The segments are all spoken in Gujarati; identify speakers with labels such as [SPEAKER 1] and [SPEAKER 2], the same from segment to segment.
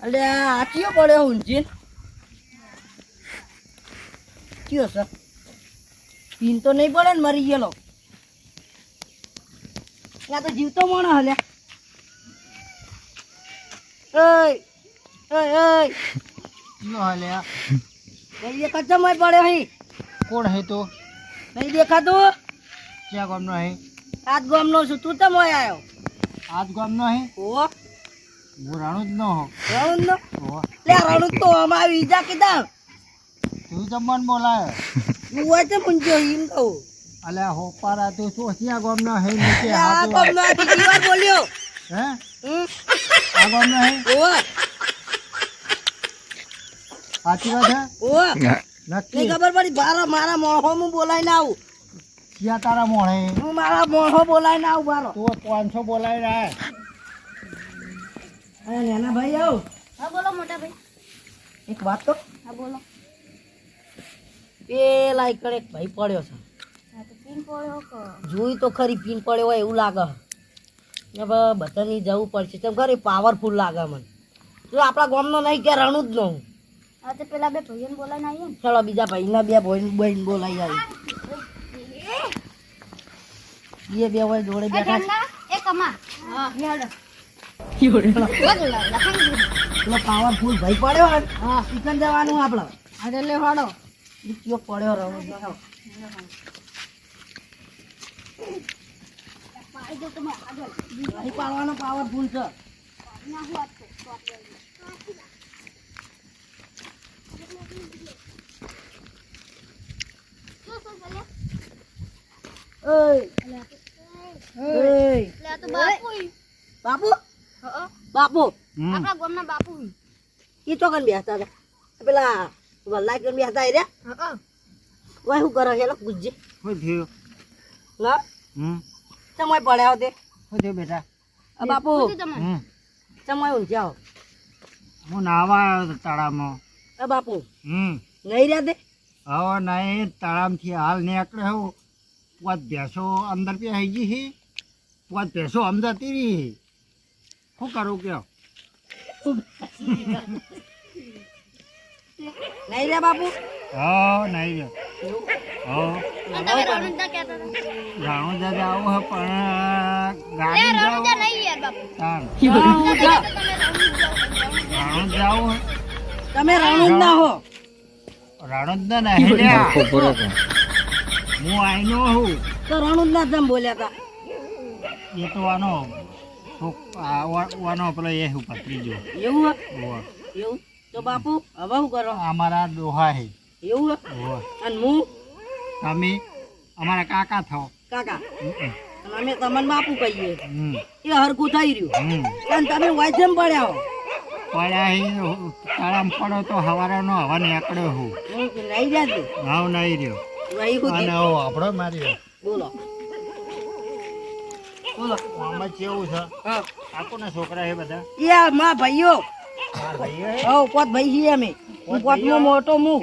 [SPEAKER 1] અલે આ ચિયો પડ્યો ઊંચી ચિયો સર પીન તો નહીં પડે ને મરી ગયેલો આ તો જીવતો મોણો હલે
[SPEAKER 2] નો હલે
[SPEAKER 1] નહીં દેખાતો મય પડ્યો અહીં
[SPEAKER 2] કોણ હે તો
[SPEAKER 1] નહીં દેખાતું
[SPEAKER 2] ક્યાં ગામનો હે
[SPEAKER 1] આજ ગામનો છું તું તો મોય આવ્યો
[SPEAKER 2] આજ ગામનો હે
[SPEAKER 1] ઓ
[SPEAKER 2] હું રાણું જ નો હો
[SPEAKER 1] રણું નો
[SPEAKER 2] ઓહો.
[SPEAKER 1] લે રણું તો અમાર વિજા કીધા
[SPEAKER 2] તું તો મન બોલાયો
[SPEAKER 1] હું હોય તો પૂંચ્યો એમ કહું
[SPEAKER 2] અલે હોપારા તું શું ક્યાં ગામનો હે નીચે
[SPEAKER 1] આ
[SPEAKER 2] હાથ
[SPEAKER 1] ગામનો આ બીજી વાર બોલ્યો
[SPEAKER 2] હે
[SPEAKER 1] હમ
[SPEAKER 2] આ ગામનો હે
[SPEAKER 1] ઓ
[SPEAKER 2] સાચી વાત હે
[SPEAKER 1] ઓ
[SPEAKER 2] નક્કી
[SPEAKER 1] નહીં ખબર પડી મારા મોહો હું બોલાઈને આવું
[SPEAKER 2] ક્યાં તારા મોણે
[SPEAKER 1] હું મારા મોહો બોલાઈને આવું બારો
[SPEAKER 2] તું 500 બોલાઈ રહ્યા
[SPEAKER 1] અરે નાના ભાઈ આવ
[SPEAKER 3] હા બોલો મોટા ભાઈ.
[SPEAKER 1] એક વાત તો
[SPEAKER 3] હા બોલો.
[SPEAKER 1] પેલા એક એક ભાઈ પડ્યો છે
[SPEAKER 3] હા તો પીન પડ્યો કે
[SPEAKER 1] જોઈ તો ખરી પીન પડ્યો હોય એવું લાગે ને બધાની જવું પડશે તેમ ખરી પાવરફુલ લાગે મને જો આપણા ગામનો નહીં કે રણું જ ન હું
[SPEAKER 3] હા તો પેલા બે ભાઈઓને બોલાવીને આવીએ ને.
[SPEAKER 1] ચલો બીજા ભાઈના બે ભાઈ બોલાઈ આવી એ બે હોય જોડે
[SPEAKER 3] એ
[SPEAKER 1] બેઠા
[SPEAKER 3] ઠંડા, એ કમા. હા હેડો.
[SPEAKER 1] છે
[SPEAKER 3] લખાઈ ગયું.
[SPEAKER 1] પેલો પાવરફુલ ભાઈ પડ્યો હોય ને, હા ચિકન જવાનું આપણે
[SPEAKER 3] અરે લે હડો.
[SPEAKER 1] કયો પડ્યો રણું જ ન.
[SPEAKER 3] પાડી દો તમે આગળ.
[SPEAKER 1] ભાઈ પાડવાનો પાવરફુલ છે
[SPEAKER 3] ના હું વાત કરું. તો આપણે શું ચાલે?
[SPEAKER 1] ઓય
[SPEAKER 3] અલે
[SPEAKER 1] ઓય
[SPEAKER 3] આ તો બાપુ.
[SPEAKER 1] બાપુ
[SPEAKER 3] હા
[SPEAKER 1] બાપુ
[SPEAKER 2] હમ
[SPEAKER 3] આપણા ગામના બાપુ.
[SPEAKER 1] એ ચોકન બેસતા હતા પેલા વલ્લા કન બેસતા રે
[SPEAKER 3] હા
[SPEAKER 1] ઓય શું કરે હેલો ગુજ્જે
[SPEAKER 2] શું થયું
[SPEAKER 1] ના ચમય પડ્યા તે
[SPEAKER 2] શું થયું બેટા
[SPEAKER 1] આ બાપુ
[SPEAKER 3] તમે
[SPEAKER 1] ચમય ઊંચાઓ
[SPEAKER 2] હું નાવા આવ્યો હતો તળાવમાં
[SPEAKER 1] આ બાપુ
[SPEAKER 2] નહીં
[SPEAKER 1] નહીં રહ્યા તે
[SPEAKER 2] તળાવથી હાલ નીકળે હું પોત ભેંસો અંદર પે આવી ગઈ છે પોત ભેંસો અંદર તીરી શું કરું કયો
[SPEAKER 1] નહીં રહ્યા બાપુ
[SPEAKER 2] હા નહીં રહ્યો હા
[SPEAKER 3] તમે રણુંદા કહેતા હતા.
[SPEAKER 2] રાણું દાદા આવું હે પણ
[SPEAKER 3] લે
[SPEAKER 2] ગાડી
[SPEAKER 3] રણુંદા નહીં યાર બાપુ.
[SPEAKER 2] જાવ
[SPEAKER 3] તમે રણુંદા.
[SPEAKER 2] રાણું જાવું
[SPEAKER 1] તમે રણું ના હો
[SPEAKER 2] રાણું જ નહીં લ્યા. હું આઈનો હું
[SPEAKER 1] તો રણું ના જમ બોલ્યા હતા
[SPEAKER 2] એ તો આનો વાનો પેલો એ હું પતરી
[SPEAKER 1] એવું હે?
[SPEAKER 2] ગયો
[SPEAKER 1] એવું તો બાપુ હવે શું કરો
[SPEAKER 2] અમારા ડોહા હે
[SPEAKER 1] એવું હે? અને હું
[SPEAKER 2] તમે અમારા કાકા થાવ
[SPEAKER 1] કાકા અને અમે તમને બાપુ કહીએ
[SPEAKER 2] હમ
[SPEAKER 1] એ હરખું થઈ રહ્યું
[SPEAKER 2] હમ
[SPEAKER 1] અને તમે વાજમ પડ્યા હો
[SPEAKER 2] પડ્યા હે તાળામ પડો તો હવારનો હવા નીકળ્યો હું
[SPEAKER 1] હું કે નહીં રહ્યા તે
[SPEAKER 2] હાવ નહીં રહ્યો
[SPEAKER 1] વહી હું
[SPEAKER 2] અને હવે આપણો માર્યો
[SPEAKER 1] બોલો બોલો
[SPEAKER 2] આમાં કેવું છે
[SPEAKER 1] હા
[SPEAKER 2] કાકોના છોકરા હે બધા
[SPEAKER 1] એ માં ભાઈઓ
[SPEAKER 2] આ ભાઈઓ હે
[SPEAKER 1] હો પોત ભાઈ છીએ અમે હું પોતનો મોટો હું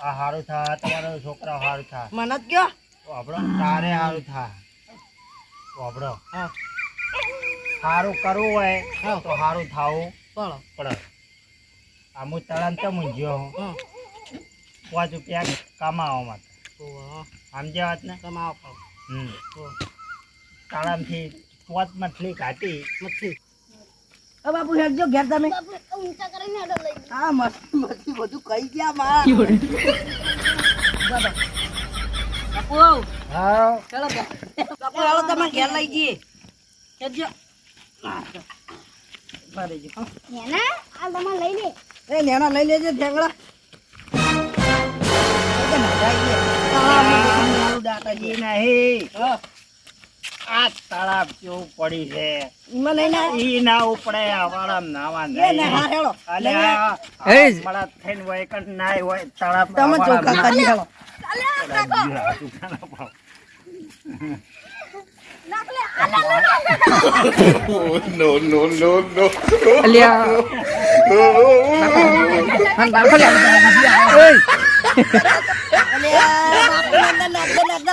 [SPEAKER 2] આ હારું થા તમારો છોકરા હારું થા
[SPEAKER 1] મને જ કયો
[SPEAKER 2] આપણો તારે હારું થા આપણો
[SPEAKER 1] હા
[SPEAKER 2] સારું કરવું હોય તો સારું થાવું
[SPEAKER 1] બોલો
[SPEAKER 2] પડે આમ તળામ તો મૂંઝ્યો હું
[SPEAKER 1] હા
[SPEAKER 2] 5 રૂપિયા કમાવા માટે
[SPEAKER 1] ઓહ
[SPEAKER 2] સમજ્યા વાત ને
[SPEAKER 1] કમાવો
[SPEAKER 2] તળામથી 5 મછલી કાઢી
[SPEAKER 1] મચ્છી બાપુ હેડજો ઘેર તમે
[SPEAKER 3] બાપુ ઊંચા કરીને હેડો લઈ ગયો.
[SPEAKER 1] હા મસ્તી બધું કહી ગયા માં બાપુ
[SPEAKER 2] હા
[SPEAKER 1] ચાલો બાપુ હાલો તમે ઘેર લઈ જઈએ હેડજો ભરે જો
[SPEAKER 3] નેના આ તમારે લઈ લે.
[SPEAKER 1] એ નેના લઈ લેજે ઠેંગડા
[SPEAKER 2] એ નહીં આ તળાવ કેવું પડી છે ઈ ના ઉપડે આવાળામ નાવા નહીં અલ્યા મળા થઈને હોય કે નાય હોય તળાવ
[SPEAKER 1] તમે ચોખ્ખા કરી હેલો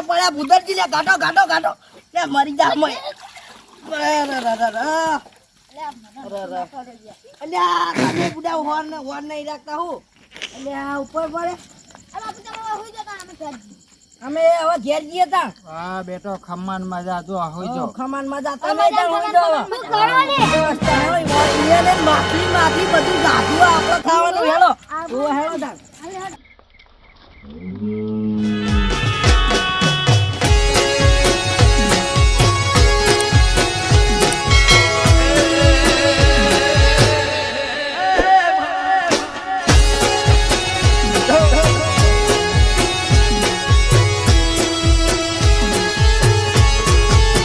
[SPEAKER 1] પડ્યા ભૂદરજી લે ગાટો ગાટો ગાટો લે મરી જા અરે, અરે. અલ્યા તમે બુડા હોર્ન નહીં રાખતા હું અલ્યા ઉપર પડે
[SPEAKER 3] આ બાપુ તમે હોઈ જતા અમે ઘર
[SPEAKER 1] અમે હવે ઘેર જઈએ તા
[SPEAKER 2] હા બેટો ખમ્માન માં જા જો હોઈ જો
[SPEAKER 1] ખમાન માં જાતા નહીં તા હોઈ જો હવે.
[SPEAKER 3] હું ઘરવા ને
[SPEAKER 1] વ્યવસ્થા હેળો, ઈયને માખી બધું ગાધું આપણે ખાવાનું હેળો ઓ હેળો તા
[SPEAKER 3] હાલે હાલે